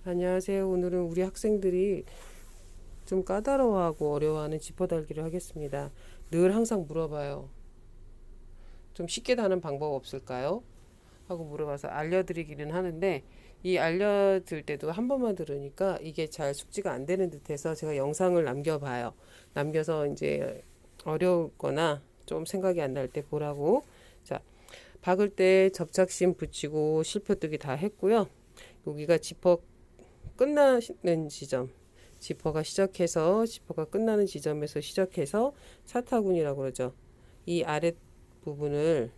안녕하세요. 오늘은 우리 학생들이 좀 까다로워하고 어려워하는 지퍼 달기를 하겠습니다. 늘 항상 물어봐요. 좀 쉽게 다는 방법 없을까요? 하고 물어봐서 알려드리기는 하는데 이 알려드릴 때도 한 번만 들으니까 이게 잘 숙지가 안 되는 듯해서 제가 영상을 남겨봐요. 남겨서 이제 어려웠거나 좀 생각이 안 날 때 보라고. 자, 박을 때 접착심 붙이고 실표뜨기 다 했고요. 여기가 지퍼 끝나는 지점, 지퍼가 끝나는 지점에서 시작해서 사타구니라고 그러죠. 이 아랫 부분을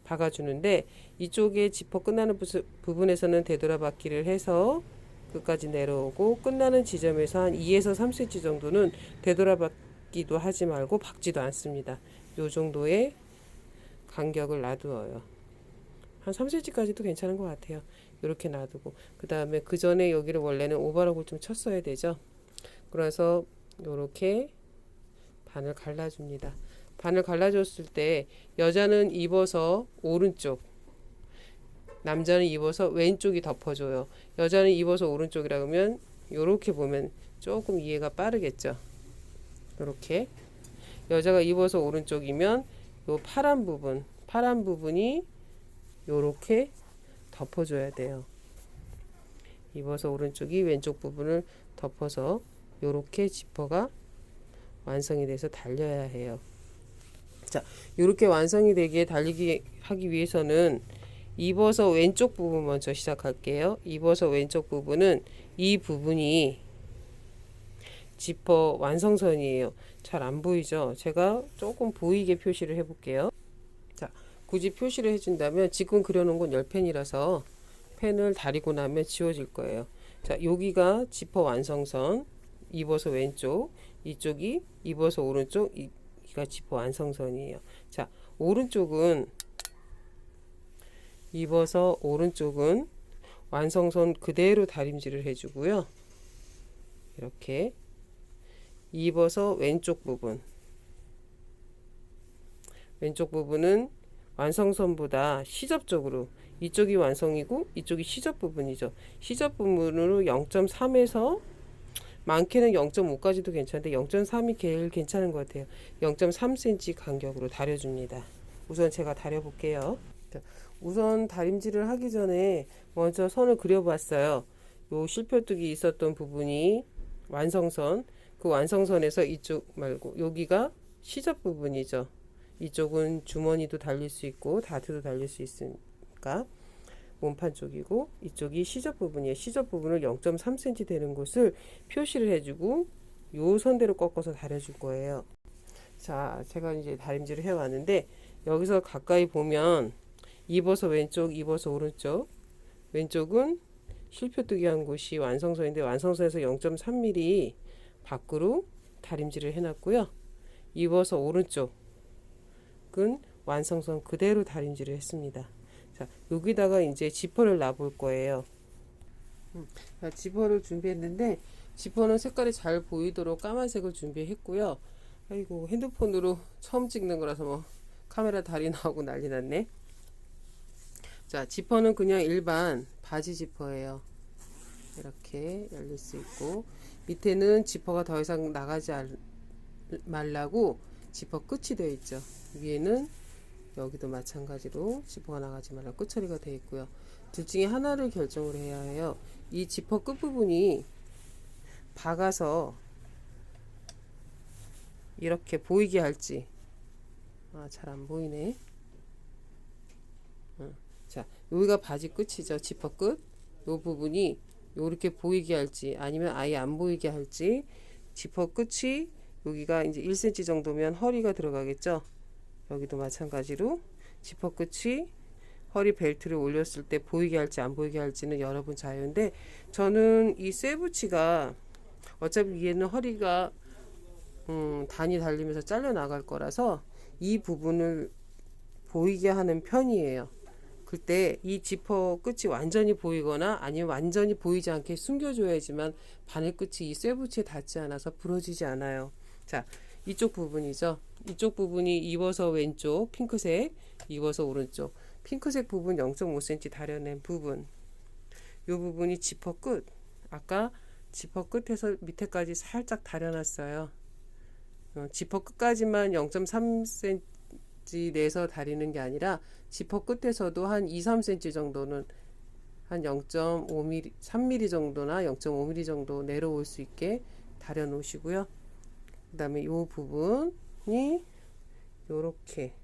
박아주는데 이쪽에 지퍼 끝나는 부분에서는 되돌아박기를 해서 끝까지 내려오고 끝나는 지점에서 한 2에서 3cm 정도는 되돌아박기도 하지 말고 박지도 않습니다. 요 정도의 간격을 놔두어요. 한 3cm까지도 괜찮은 것 같아요. 이렇게 놔두고 그 다음에 그 전에 여기를 원래는 오버락을 좀 쳤어야 되죠. 그래서 이렇게 반을 갈라줍니다. 반을 갈라줬을 때 여자는 입어서 오른쪽, 남자는 입어서 왼쪽이 덮어줘요. 여자는 입어서 오른쪽이라 그러면 이렇게 보면 조금 이해가 빠르겠죠. 이렇게 여자가 입어서 오른쪽이면 요 파란 부분이 요렇게 덮어줘야 돼요. 입어서 오른쪽이 왼쪽 부분을 덮어서 요렇게 지퍼가 완성이 돼서 달려야 해요. 자, 요렇게 완성이 되게 달리기 하기 위해서는 입어서 왼쪽 부분 먼저 시작할게요. 입어서 왼쪽 부분은 이 부분이 지퍼 완성선이에요. 잘 안 보이죠? 제가 조금 보이게 표시를 해볼게요. 자, 굳이 표시를 해준다면 지금 그려놓은 건 10펜이라서 펜을 다리고 나면 지워질 거예요. 자, 여기가 지퍼 완성선, 입어서 왼쪽, 이쪽이 입어서 오른쪽, 이가 지퍼 완성선이에요. 자, 입어서 오른쪽은 완성선 그대로 다림질을 해주고요. 이렇게 입어서 왼쪽 부분은 완성선보다 시접적으로 이쪽이 완성이고 이쪽이 시접 부분이죠. 시접 부분으로 0.3에서 많게는 0.5까지도 괜찮은데 0.3이 제일 괜찮은 것 같아요. 0.3cm 간격으로 다려줍니다. 우선 제가 다려볼게요. 우선 다림질을 하기 전에 먼저 선을 그려봤어요. 요 실표뜨기 있었던 부분이 완성선, 그 완성선에서 이쪽 말고 여기가 시접 부분이죠. 이쪽은 주머니도 달릴 수 있고 다트도 달릴 수 있으니까 몸판 쪽이고 이쪽이 시접 부분이에요. 시접 부분을 0.3cm 되는 곳을 표시를 해주고 요 선대로 꺾어서 다려줄 거예요. 자, 제가 이제 다림질을 해왔는데 여기서 가까이 보면 입어서 왼쪽, 입어서 오른쪽, 왼쪽은 실표뜨기 한 곳이 완성선인데 완성선에서 0.3mm 밖으로 다림질을 해놨고요. 입어서 오른쪽은 완성선 그대로 다림질을 했습니다. 자, 여기다가 이제 지퍼를 놔볼 거예요. 자, 지퍼를 준비했는데 지퍼는 색깔이 잘 보이도록 까만색을 준비했고요. 아이고, 핸드폰으로 처음 찍는 거라서 뭐 카메라 다리 나오고 난리 났네. 자, 지퍼는 그냥 일반 바지 지퍼예요. 이렇게 열릴 수 있고 밑에는 지퍼가 더 이상 나가지 말라고 지퍼 끝이 되어 있죠. 위에는 여기도 마찬가지로 지퍼가 나가지 말라고 끝 처리가 되어 있고요. 둘 중에 하나를 결정을 해야 해요. 이 지퍼 끝부분이 박아서 이렇게 보이게 할지, 잘 안 보이네. 자, 여기가 바지 끝이죠. 지퍼 끝. 요 부분이 요렇게 보이게 할지 아니면 아예 안 보이게 할지. 지퍼 끝이 여기가 이제 1cm 정도면 허리가 들어가겠죠. 여기도 마찬가지로 지퍼 끝이 허리 벨트를 올렸을 때 보이게 할지 안 보이게 할지는 여러분 자유인데 저는 이 쇠붙이가 어차피 위에는 허리가 단이 달리면서 잘려 나갈 거라서 이 부분을 보이게 하는 편이에요. 그때 이 지퍼 끝이 완전히 보이거나 아니면 완전히 보이지 않게 숨겨줘야지만 바늘 끝이 이 쇠붙이에 닿지 않아서 부러지지 않아요. 자, 이쪽 부분이죠. 이쪽 부분이 입어서 왼쪽 핑크색, 입어서 오른쪽 핑크색 부분 0.5cm 다려낸 부분, 이 부분이 지퍼 끝, 아까 지퍼 끝에서 밑에까지 살짝 다려놨어요. 지퍼 끝까지만 0.3cm 내서 다리는 게 아니라 지퍼 끝에서도 한 2, 3cm 정도는 한 0.5mm, 3mm 정도나 0.5mm 정도 내려올 수 있게 다려 놓으시고요. 그 다음에 이 부분이 요렇게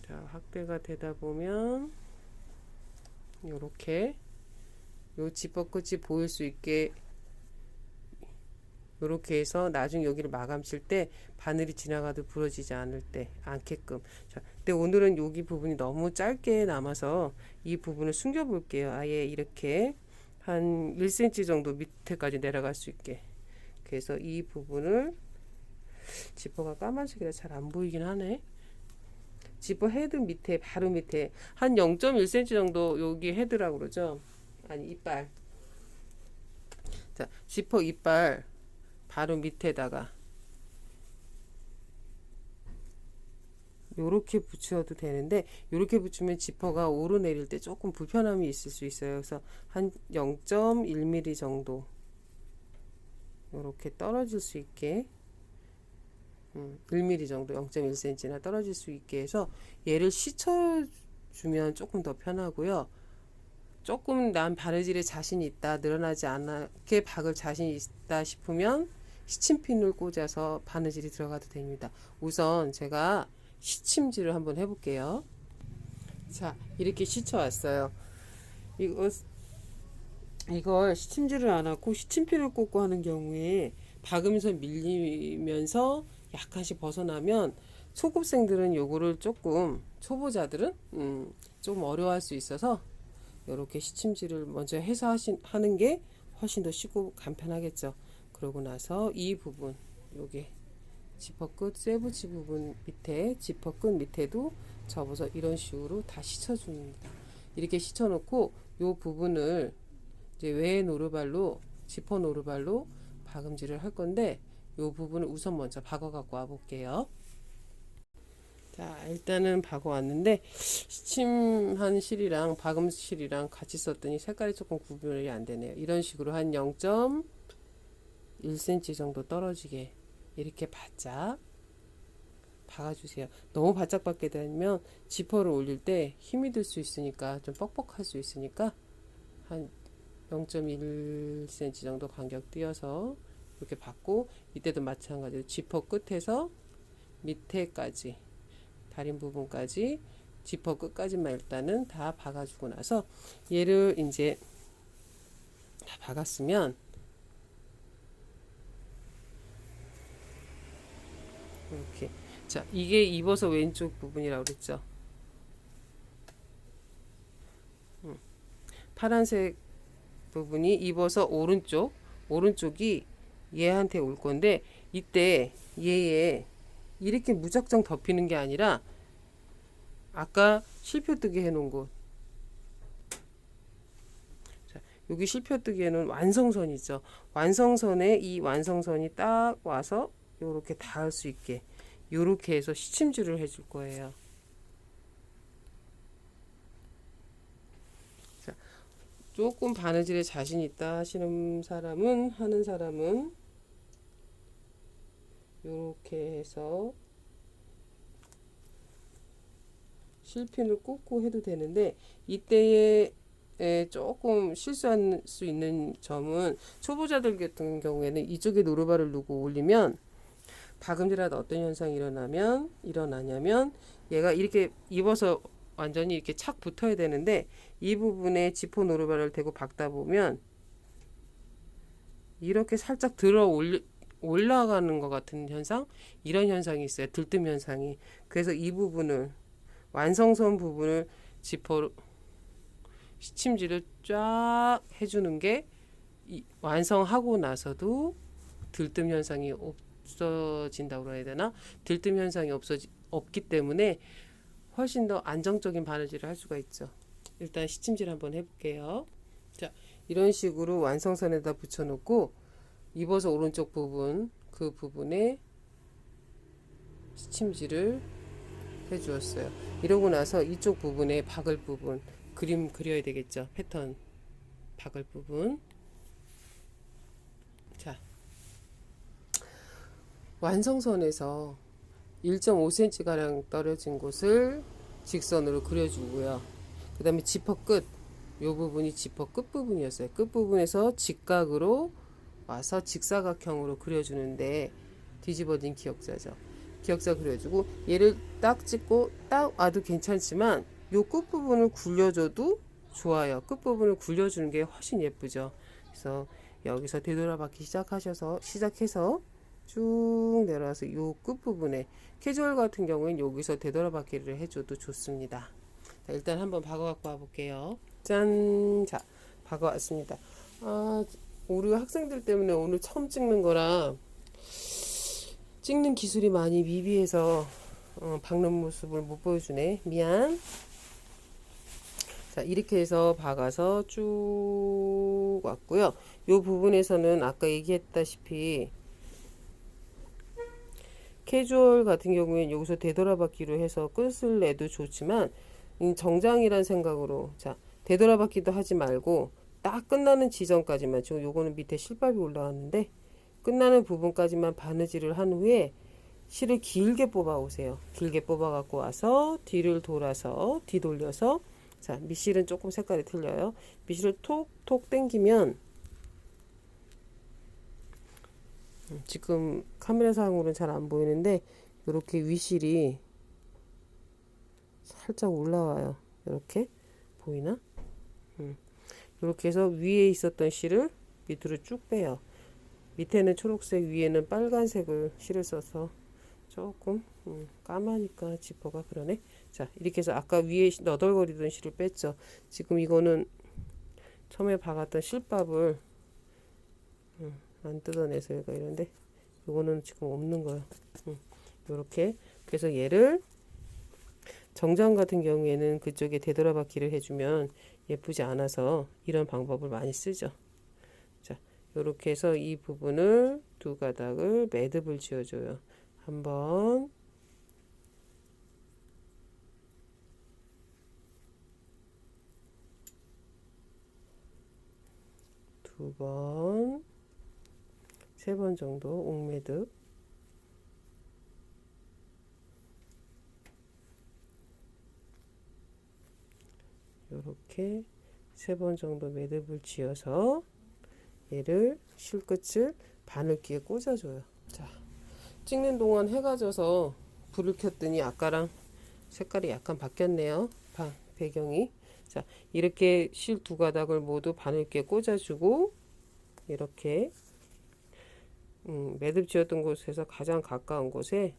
자, 확대가 되다 보면 요렇게 요 지퍼 끝이 보일 수 있게 요렇게 해서 나중에 여기를 마감 칠 때 바늘이 지나가도 부러지지 않게끔. 자, 근데 오늘은 여기 부분이 너무 짧게 남아서 이 부분을 숨겨 볼게요. 아예 이렇게 한 1cm 정도 밑에까지 내려갈 수 있게. 그래서 이 부분을 지퍼가 까만색이라 잘 안 보이긴 하네. 지퍼 헤드 밑에 바로 밑에 한 0.1cm 정도 여기 헤드라고 그러죠. 아니 이빨. 자, 지퍼 이빨 바로 밑에다가 요렇게 붙여도 되는데 요렇게 붙이면 지퍼가 오르내릴 때 조금 불편함이 있을 수 있어요. 그래서 한 0.1mm 정도 요렇게 떨어질 수 있게 1mm 정도 0.1cm나 떨어질 수 있게 해서 얘를 씻어주면 조금 더 편하고요. 조금 난 바느질에 자신이 있다, 늘어나지 않게 박을 자신이 있다 싶으면 시침핀을 꽂아서 바느질이 들어가도 됩니다. 우선 제가 시침질을 한번 해볼게요. 자, 이렇게 씻어왔어요. 이걸 시침질을 안 하고 시침핀을 꽂고 하는 경우에 박으면서 밀리면서 약간씩 벗어나면 초급생들은 요거를 조금, 초보자들은 좀 어려워할 수 있어서 이렇게 시침질을 먼저 해서 하는 게 훨씬 더 쉽고 간편하겠죠. 그러고 나서 이 부분, 요게 지퍼 끝 쇠붙이 부분 밑에 지퍼 끝 밑에도 접어서 이런 식으로 다 씻어줍니다. 이렇게 씻어놓고 요 부분을 이제 외 노루발로 지퍼 노루발로 박음질을 할 건데 요 부분을 우선 먼저 박아 갖고 와 볼게요. 자, 일단은 박아 왔는데 시침한 실이랑 박음 실이랑 같이 썼더니 색깔이 조금 구별이 안 되네요. 이런 식으로 한 0.1cm 정도 떨어지게 이렇게 바짝 박아주세요. 너무 바짝 박게 되면 지퍼를 올릴 때 힘이 들 수 있으니까 좀 뻑뻑할 수 있으니까 한 0.1cm 정도 간격 띄어서 이렇게 박고 이때도 마찬가지로 지퍼 끝에서 밑에까지 다린 부분까지 지퍼 끝까지만 일단은 다 박아주고 나서 얘를 이제 다 박았으면 이렇게 자 이게 입어서 왼쪽 부분이라고 그랬죠. 파란색 부분이 입어서 오른쪽이 얘한테 올 건데 이때 얘에 이렇게 무작정 덮이는 게 아니라 아까 실표뜨기 해놓은 곳 자, 여기 실표뜨기 해놓은 완성선이죠. 완성선에 이 완성선이 딱 와서 요렇게 닿을 수 있게 요렇게 해서 시침질을 해줄 거예요. 자, 조금 바느질에 자신 있다 하는 사람은 요렇게 해서 실핀을 꽂고 해도 되는데 이때에 조금 실수할 수 있는 점은 초보자들 같은 경우에는 이쪽에 노루발을 누고 올리면 박음질하다 어떤 현상이 일어나냐면 얘가 이렇게 입어서 완전히 이렇게 착 붙어야 되는데 이 부분에 지퍼 노루발을 대고 박다 보면 이렇게 살짝 올라가는 것 같은 현상 이런 현상이 있어요. 들뜸 현상이. 그래서 이 부분을 완성선 부분을 지퍼로 시침질을 쫙 해주는 게 완성하고 나서도 들뜸 현상이 없어진다고 해야 되나? 들뜸 현상이 없기 때문에 훨씬 더 안정적인 바느질을 할 수가 있죠. 일단 시침질 한번 해볼게요. 자, 이런 식으로 완성선에다 붙여놓고 입어서 오른쪽 부분 그 부분에 시침질을 해주었어요. 이러고 나서 이쪽 부분에 박을 부분 그림 그려야 되겠죠. 패턴 박을 부분. 자, 완성선에서 1.5cm 가량 떨어진 곳을 직선으로 그려주고요. 그 다음에 지퍼 끝, 요 부분이 지퍼 끝 부분이었어요. 끝 부분에서 직각으로 와서 직사각형으로 그려주는데, 뒤집어진 기역자죠. 기역자 그려주고 얘를 딱 찍고 딱 와도 괜찮지만 요 끝부분을 굴려줘도 좋아요. 끝부분을 굴려주는 게 훨씬 예쁘죠. 그래서 여기서 되돌아받기 시작해서 쭉 내려와서 요 끝부분에, 캐주얼 같은 경우엔 여기서 되돌아받기를 해줘도 좋습니다. 자, 일단 한번 박아갖고 와볼게요. 짠! 자, 박아왔습니다. 우리 학생들 때문에 오늘 처음 찍는 거라 찍는 기술이 많이 미비해서 박는 모습을 못 보여주네. 미안. 자, 이렇게 해서 박아서 쭉 왔고요. 요 부분에서는 아까 얘기했다시피 캐주얼 같은 경우에는 여기서 되돌아받기로 해서 끝을 내도 좋지만, 정장이란 생각으로, 자, 되돌아받기도 하지 말고 딱 끝나는 지점까지만, 지금 요거는 밑에 실밥이 올라왔는데 끝나는 부분까지만 바느질을 한 후에 실을 길게 뽑아 오세요. 길게 뽑아 갖고 와서 뒤를 돌아서 뒤돌려서, 자, 밑실은 조금 색깔이 틀려요. 밑실을 톡톡 당기면, 지금 카메라상으로는 잘 안 보이는데 이렇게 위실이 살짝 올라와요. 이렇게 보이나? 이렇게 해서 위에 있었던 실을 밑으로 쭉 빼요. 밑에는 초록색, 위에는 빨간색을 실을 써서 조금 까마니까 지퍼가 그러네. 자, 이렇게 해서 아까 위에 너덜거리던 실을 뺐죠. 지금 이거는 처음에 박았던 실밥을 안 뜯어내서 얘가 이런데, 이거는 지금 없는 거야. 요렇게. 그래서 얘를 정장 같은 경우에는 그쪽에 되돌아받기를 해주면 예쁘지 않아서 이런 방법을 많이 쓰죠. 자, 요렇게 해서 이 부분을 두 가닥을 매듭을 지어줘요. 한 번, 두 번, 세 번 정도 옥매듭. 요렇게 세 번 정도 매듭을 지어서 얘를 실끝을 바늘귀에 꽂아줘요. 자, 찍는 동안 해가 져서 불을 켰더니 아까랑 색깔이 약간 바뀌었네요. 배경이. 자, 이렇게 실 두 가닥을 모두 바늘귀에 꽂아주고, 이렇게 매듭 지었던 곳에서 가장 가까운 곳에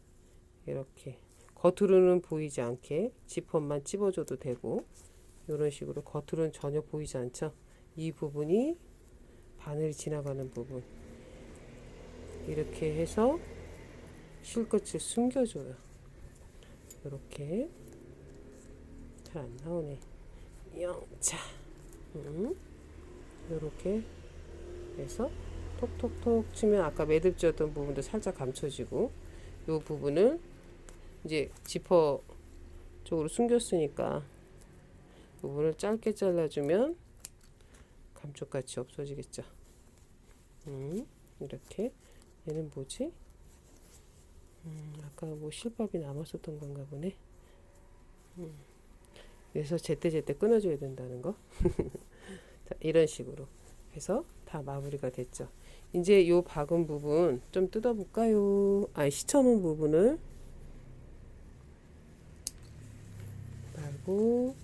이렇게 겉으로는 보이지 않게 지퍼만 찝어줘도 되고, 이런 식으로 겉으로는 전혀 보이지 않죠. 이 부분이 바늘이 지나가는 부분, 이렇게 해서 실끝을 숨겨줘요. 이렇게. 잘 안 나오네. 영차. 이렇게 해서 톡톡톡 치면 아까 매듭 지었던 부분도 살짝 감춰지고, 이 부분을 이제 지퍼 쪽으로 숨겼으니까 부분을 짧게 잘라주면 감쪽같이 없어지겠죠. 이렇게. 얘는 뭐지? 아까 뭐 실밥이 남았었던 건가 보네. 그래서 제때제때 끊어줘야 된다는 거. 자, 이런 식으로 해서 다 마무리가 됐죠. 이제 요 박은 부분 좀 뜯어볼까요? 시쳐놓은 부분을 말고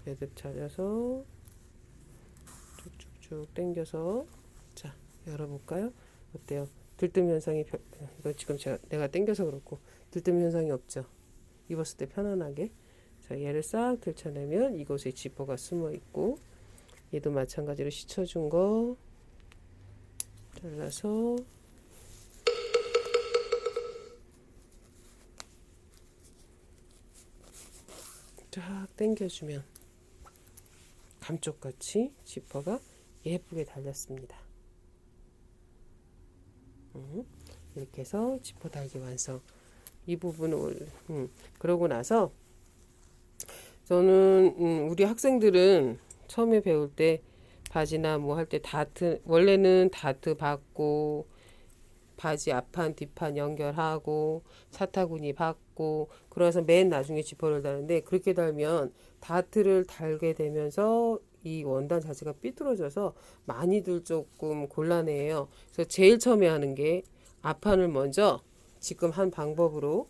매듭 찾아서 쭉쭉쭉 당겨서, 자, 열어볼까요? 어때요? 들뜸 현상이 이거 지금 내가 당겨서 그렇고 들뜸 현상이 없죠. 입었을 때 편안하게. 자, 얘를 싹 들쳐내면 이곳에 지퍼가 숨어 있고, 얘도 마찬가지로 씻어준 거 잘라서 쫙 당겨주면 감쪽같이 지퍼가 예쁘게 달렸습니다. 이렇게 해서 지퍼 달기 완성. 이 부분을 그러고 나서 저는 우리 학생들은 처음에 배울 때 바지나 뭐 할 때 다트, 원래는 다트 받고 바지 앞판 뒷판 연결하고 사타구니 받고 그래서 맨 나중에 지퍼를 다는데, 그렇게 달면 다트를 달게 되면서 이 원단 자체가 삐뚤어져서 많이들 조금 곤란해요. 그래서 제일 처음에 하는 게 앞판을 먼저 지금 한 방법으로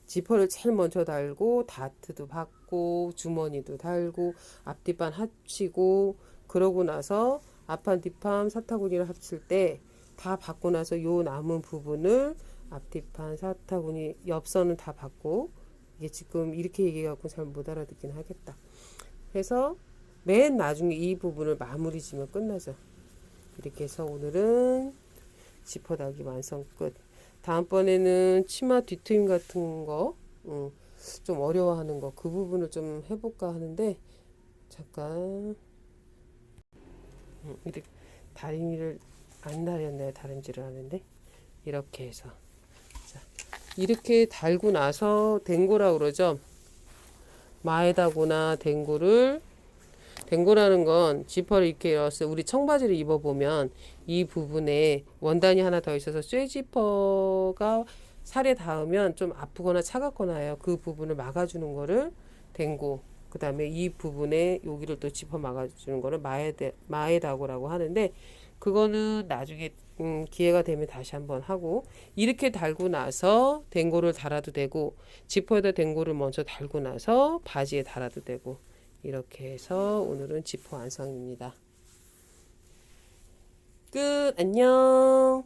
지퍼를 제일 먼저 달고 다트도 받고 주머니도 달고 앞뒷판 합치고, 그러고 나서 앞판 뒷판 사타구니를 합칠 때 다 받고 나서 요 남은 부분을 앞뒷판 사타구니 옆선은 다 받고, 이게 지금 이렇게 얘기해갖고 잘 못 알아듣긴 하겠다. 해서 맨 나중에 이 부분을 마무리 지면 끝나죠. 이렇게 해서 오늘은 지퍼 달기 완성 끝. 다음번에는 치마 뒤트임 같은 거, 좀 어려워하는 거, 그 부분을 좀 해볼까 하는데, 잠깐, 이렇게 다리미를 안 다렸네요. 다림질을 하는데. 이렇게 해서. 자, 이렇게 달고 나서 댕고라 그러죠. 마에다고나 댕고라는 건 지퍼를 이렇게 열었어요. 우리 청바지를 입어보면 이 부분에 원단이 하나 더 있어서 쇠지퍼가 살에 닿으면 좀 아프거나 차갑거나 해요. 그 부분을 막아주는 거를 댕고, 그 다음에 이 부분에 여기를 또 지퍼 막아주는 거를 마에다고라고 하는데, 그거는 나중에 기회가 되면 다시 한번 하고, 이렇게 달고 나서 댕고를 달아도 되고, 지퍼에다 댕고를 먼저 달고 나서 바지에 달아도 되고, 이렇게 해서 오늘은 지퍼 완성입니다. 끝. 안녕.